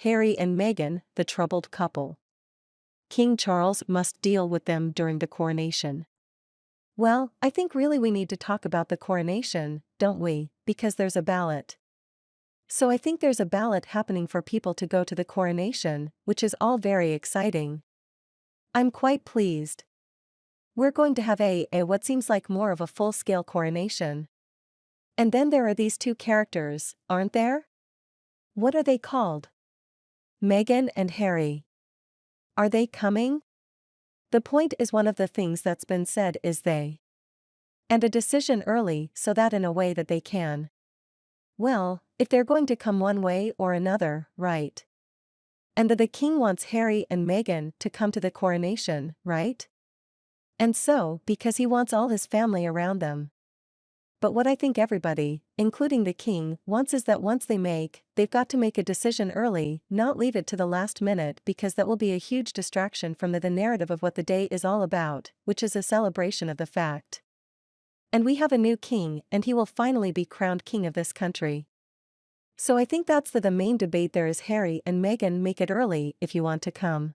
Harry and Meghan, the troubled couple. King Charles must deal with them during the coronation. Well, I think really we need to talk about the coronation, don't we, because there's a ballot. So I think there's a ballot happening for people to go to the coronation, which is all very exciting. I'm quite pleased. We're going to have a what seems like more of a full-scale coronation. And then there are these two characters, aren't there? What are they called? Meghan and Harry. Are they coming? The point is one of the things that's been said is they. And a decision early so that in a way that they can. Well, if they're going to come one way or another, right? And that the king wants Harry and Meghan to come to the coronation, right? And so, because he wants all his family around them. But what I think everybody, including the king, wants is that once they've got to make a decision early, not leave it to the last minute because that will be a huge distraction from the narrative of what the day is all about, which is a celebration of the fact. And we have a new king and he will finally be crowned king of this country. So I think that's the main debate there is Harry and Meghan make it early if you want to come.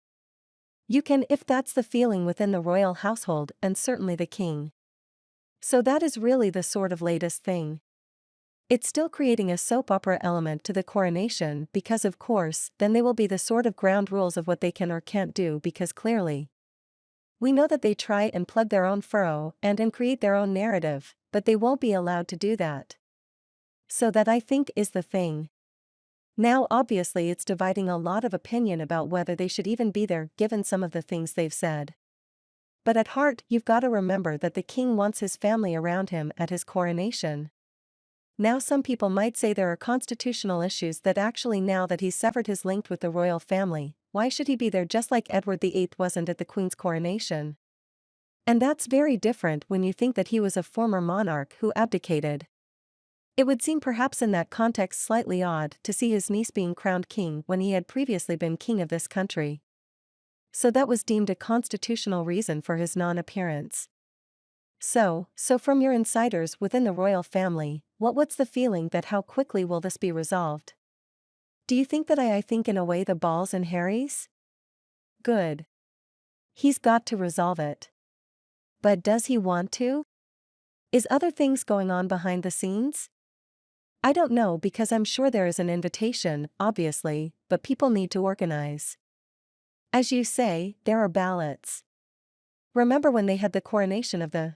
You can if that's the feeling within the royal household and certainly the king. So that is really the sort of latest thing. It's still creating a soap opera element to the coronation because of course then they will be the sort of ground rules of what they can or can't do because clearly we know that they try and plug their own furrow and create their own narrative, but they won't be allowed to do that. So that I think is the thing. Now obviously it's dividing a lot of opinion about whether they should even be there given some of the things they've said. But at heart you've got to remember that the king wants his family around him at his coronation. Now some people might say there are constitutional issues that actually now that he's severed his link with the royal family, why should he be there just like Edward VIII wasn't at the Queen's coronation? And that's very different when you think that he was a former monarch who abdicated. It would seem perhaps in that context slightly odd to see his niece being crowned king when he had previously been king of this country. So that was deemed a constitutional reason for his non-appearance. So from your insiders within the royal family, what's the feeling that how quickly will this be resolved? Do you think that I think in a way the ball's in Harry's? Good. He's got to resolve it. But does he want to? Is other things going on behind the scenes? I don't know because I'm sure there is an invitation, obviously, but people need to organize. As you say, there are ballots. Remember when they had the coronation of the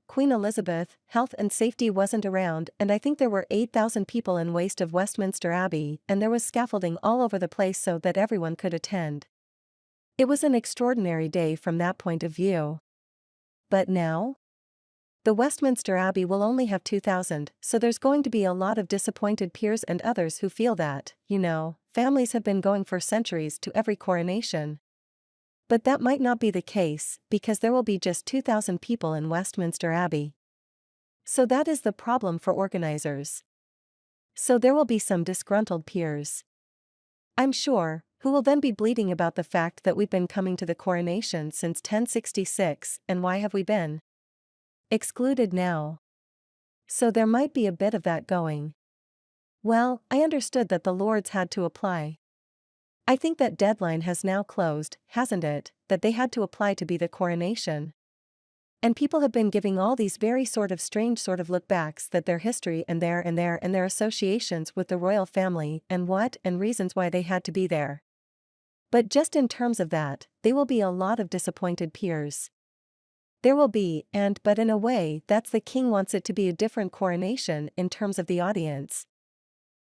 Queen Elizabeth, health and safety wasn't around and I think there were 8,000 people in waste of Westminster Abbey and there was scaffolding all over the place so that everyone could attend. It was an extraordinary day from that point of view. But now? The Westminster Abbey will only have 2,000, so there's going to be a lot of disappointed peers and others who feel that, families have been going for centuries to every coronation. But that might not be the case, because there will be just 2,000 people in Westminster Abbey. So that is the problem for organizers. So there will be some disgruntled peers. I'm sure, who will then be bleating about the fact that we've been coming to the coronation since 1066, and why have we been excluded now? So there might be a bit of that going. Well, I understood that the Lords had to apply. I think that deadline has now closed, hasn't it, that they had to apply to be the coronation. And people have been giving all these very strange look backs that their history and their associations with the royal family and reasons why they had to be there. But just in terms of that, there will be a lot of disappointed peers. There will be, but in a way, that's the king wants it to be a different coronation in terms of the audience.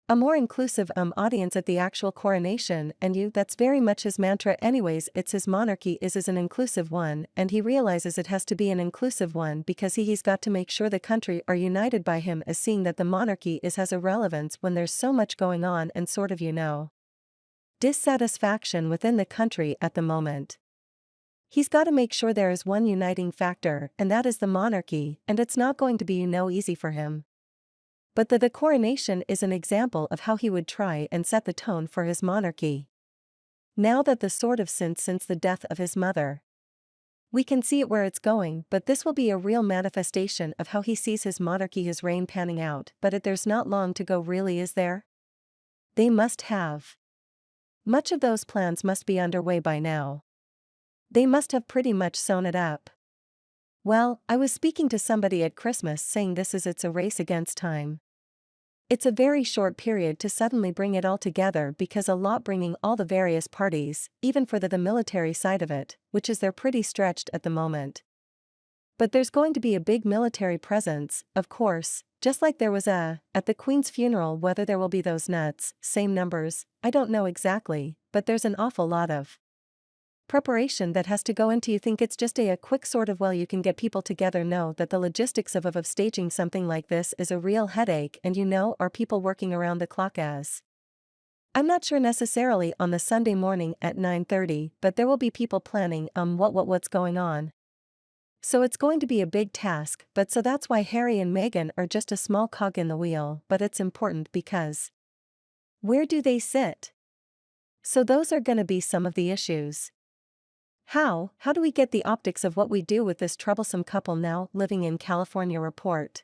A more inclusive audience at the actual coronation that's very much his mantra anyways. It's his monarchy is an inclusive one and he realizes it has to be an inclusive one because he's got to make sure the country are united by him as seeing that the monarchy has a relevance when there's so much going on and dissatisfaction within the country at the moment. He's got to make sure there is one uniting factor and that is the monarchy and it's not going to be easy for him. But the coronation is an example of how he would try and set the tone for his monarchy. Now that since the death of his mother, we can see it where it's going, but this will be a real manifestation of how he sees his monarchy, his reign panning out. But there's not long to go really, is there? They must have Much of those plans must be underway by now. They must have pretty much sewn it up. Well, I was speaking to somebody at Christmas saying it's a race against time. It's a very short period to suddenly bring it all together because a lot bringing all the various parties, even for the military side of it, which is they're pretty stretched at the moment. But there's going to be a big military presence, of course, just like there was at the Queen's funeral. Whether there will be those nuts, same numbers, I don't know exactly, but there's an awful lot of preparation that has to go into. You think it's just a quick sort of, well, you can get people together? Know that the logistics of staging something like this is a real headache, and are people working around the clock as? I'm not sure necessarily on the Sunday morning at 9:30, but there will be people planning what's going on. So it's going to be a big task, but so that's why Harry and Meghan are just a small cog in the wheel, but it's important because where do they sit? So those are gonna be some of the issues. How do we get the optics of what we do with this troublesome couple now living in California? Report.